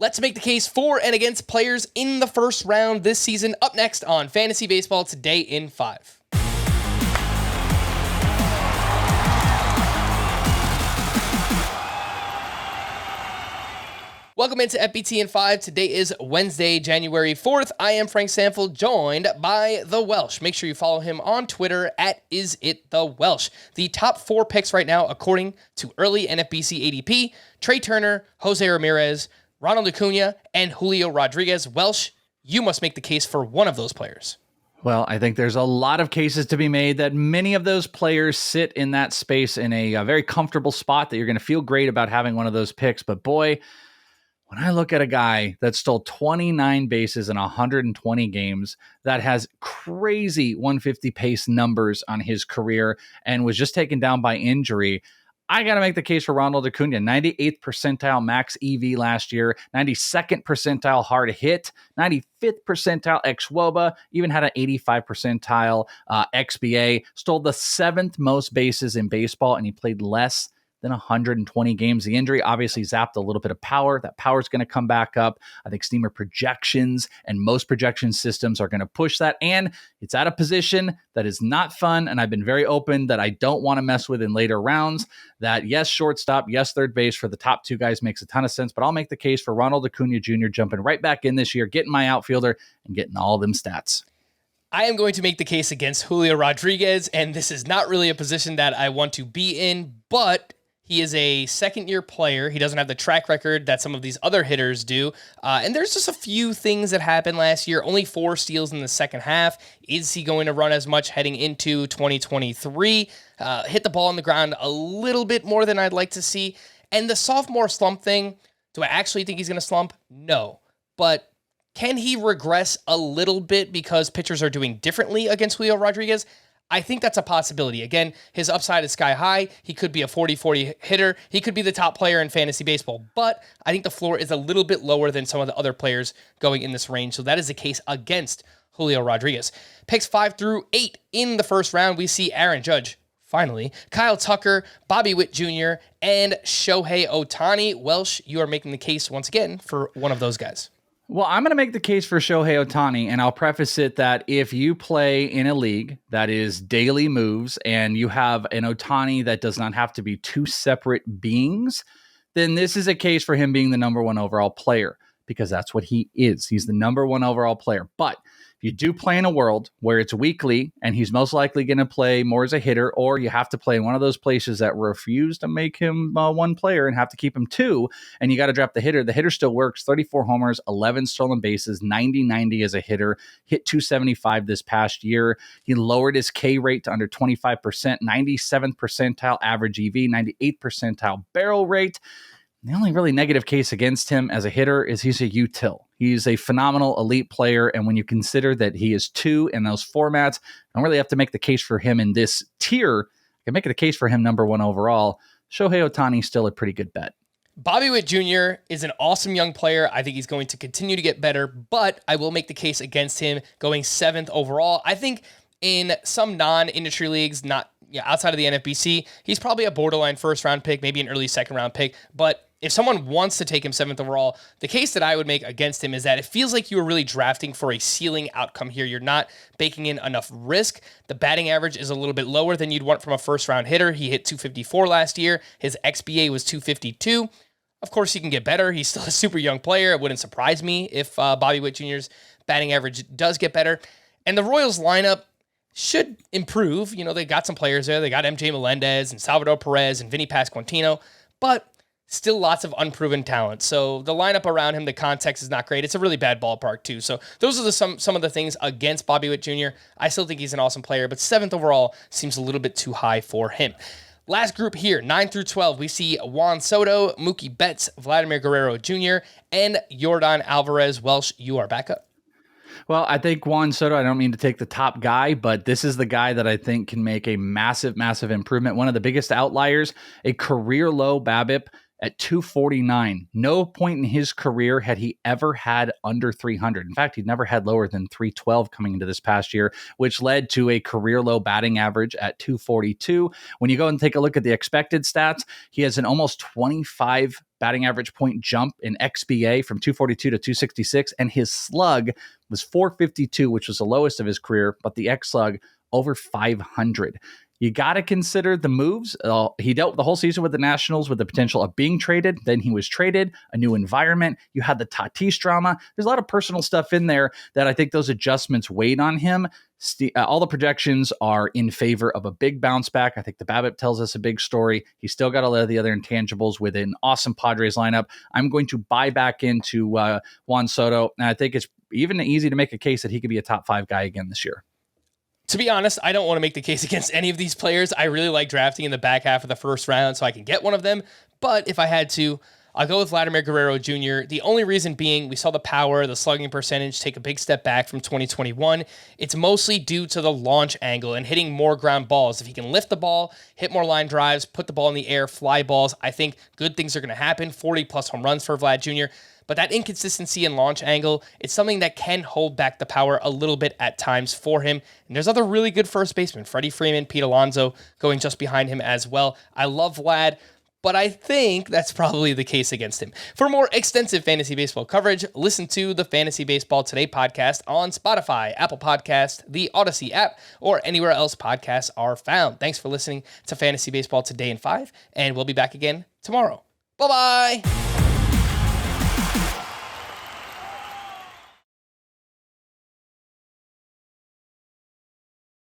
Let's make the case for and against players in the first round this season. Up next on Fantasy Baseball Today in 5. Welcome into FBT in 5. Today is Wednesday, January 4th. I am Frank Sanford, joined by The Welsh. Make sure you follow him on Twitter at IsItTheWelsh. The top 4 picks right now, according to early NFBC ADP, Trey Turner, Jose Ramirez, Ronald Acuña, and Julio Rodriguez. Welsh, you must make the case for one of those players. Well, I think there's a lot of cases to be made that many of those players sit in that space in a very comfortable spot that you're going to feel great about having one of those picks. But boy, when I look at a guy that stole 29 bases in 120 games, that has crazy 150 pace numbers on his career and was just taken down by injury, I got to make the case for Ronald Acuña. 98th percentile max EV last year, 92nd percentile hard hit, 95th percentile xWOBA, even had an 85 percentile XBA, stole the 7th most bases in baseball, and he played less than 120 games. The injury obviously zapped a little bit of power. That power is going to come back up. I think steamer projections and most projection systems are going to push that. And it's at a position that is not fun. And I've been very open that I don't want to mess with in later rounds. That yes, shortstop, yes, third base for the top 2 guys makes a ton of sense. But I'll make the case for Ronald Acuña Jr. jumping right back in this year, getting my outfielder and getting all them stats. I am going to make the case against Julio Rodriguez. And this is not really a position that I want to be in, but he is a second-year player. He doesn't have the track record that some of these other hitters do. And there's just a few things that happened last year. Only 4 steals in the second half. Is he going to run as much heading into 2023? Hit the ball on the ground a little bit more than I'd like to see. And the sophomore slump thing, do I actually think he's going to slump? No. But can he regress a little bit because pitchers are doing differently against Julio Rodriguez? I think that's a possibility. Again, his upside is sky high. He could be a 40-40 hitter. He could be the top player in fantasy baseball. But I think the floor is a little bit lower than some of the other players going in this range. So that is the case against Julio Rodriguez. Picks 5 through 8 in the first round, we see Aaron Judge, finally, Kyle Tucker, Bobby Witt Jr., and Shohei Ohtani. Welsh, you are making the case once again for one of those guys. Well, I'm going to make the case for Shohei Ohtani, and I'll preface it that if you play in a league that is daily moves and you have an Ohtani that does not have to be 2 separate beings, then this is a case for him being the number 1 overall player, because that's what he is. He's the number 1 overall player. But if you do play in a world where it's weekly and he's most likely going to play more as a hitter, or you have to play in one of those places that refuse to make him 1 player and have to keep him 2, and you got to drop the hitter still works. 34 homers, 11 stolen bases, 90-90 as a hitter, hit 275 this past year. He lowered his K rate to under 25%, 97th percentile average EV, 98th percentile barrel rate. The only really negative case against him as a hitter is he's a util. He's a phenomenal elite player, and when you consider that he is 2 in those formats, I don't really have to make the case for him in this tier. I can make the case for him number 1 overall. Shohei Ohtani still a pretty good bet. Bobby Witt Jr. is an awesome young player. I think he's going to continue to get better, but I will make the case against him going 7th overall. I think in some non-industry leagues, not outside of the NFBC, he's probably a borderline first-round pick, maybe an early second-round pick, but if someone wants to take him 7th overall, the case that I would make against him is that it feels like you were really drafting for a ceiling outcome here. You're not baking in enough risk. The batting average is a little bit lower than you'd want from a first-round hitter. He hit 254 last year. His XBA was 252. Of course, he can get better. He's still a super young player. It wouldn't surprise me if Bobby Witt Jr.'s batting average does get better. And the Royals lineup should improve. You know, they got some players there. They got MJ Melendez and Salvador Perez and Vinny Pasquantino, but still lots of unproven talent. So the lineup around him, the context is not great. It's a really bad ballpark too. So those are some of the things against Bobby Witt Jr. I still think he's an awesome player, but 7th overall seems a little bit too high for him. Last group here, 9 through 12, we see Juan Soto, Mookie Betts, Vladimir Guerrero Jr., and Yordan Alvarez. Welsh, you are back up. Well, I think Juan Soto, I don't mean to take the top guy, but this is the guy that I think can make a massive, massive improvement. One of the biggest outliers, a career low BABIP at 249. No point in his career had he ever had under 300. In fact, he'd never had lower than 312 coming into this past year, which led to a career low batting average at 242. When you go and take a look at the expected stats, he has an almost 25 batting average point jump in XBA from 242 to 266, and his slug was 452, which was the lowest of his career, but the X slug over 500. You got to consider the moves. He dealt the whole season with the Nationals with the potential of being traded. Then he was traded, a new environment. You had the Tatis drama. There's a lot of personal stuff in there that I think those adjustments weighed on him. All the projections are in favor of a big bounce back. I think the BABIP tells us a big story. He's still got a lot of the other intangibles with an awesome Padres lineup. I'm going to buy back into Juan Soto, and I think it's even easy to make a case that he could be a top 5 guy again this year. To be honest, I don't want to make the case against any of these players. I really like drafting in the back half of the first round so I can get one of them. But if I had to, I'll go with Vladimir Guerrero Jr. The only reason being we saw the power, the slugging percentage take a big step back from 2021. It's mostly due to the launch angle and hitting more ground balls. If he can lift the ball, hit more line drives, put the ball in the air, fly balls, I think good things are going to happen. 40+ home runs for Vlad Jr. But that inconsistency in launch angle, it's something that can hold back the power a little bit at times for him. And there's other really good first basemen, Freddie Freeman, Pete Alonso going just behind him as well. I love Vlad, but I think that's probably the case against him. For more extensive fantasy baseball coverage, listen to the Fantasy Baseball Today podcast on Spotify, Apple Podcast, the Audacy app, or anywhere else podcasts are found. Thanks for listening to Fantasy Baseball Today in 5, and we'll be back again tomorrow. Bye-bye!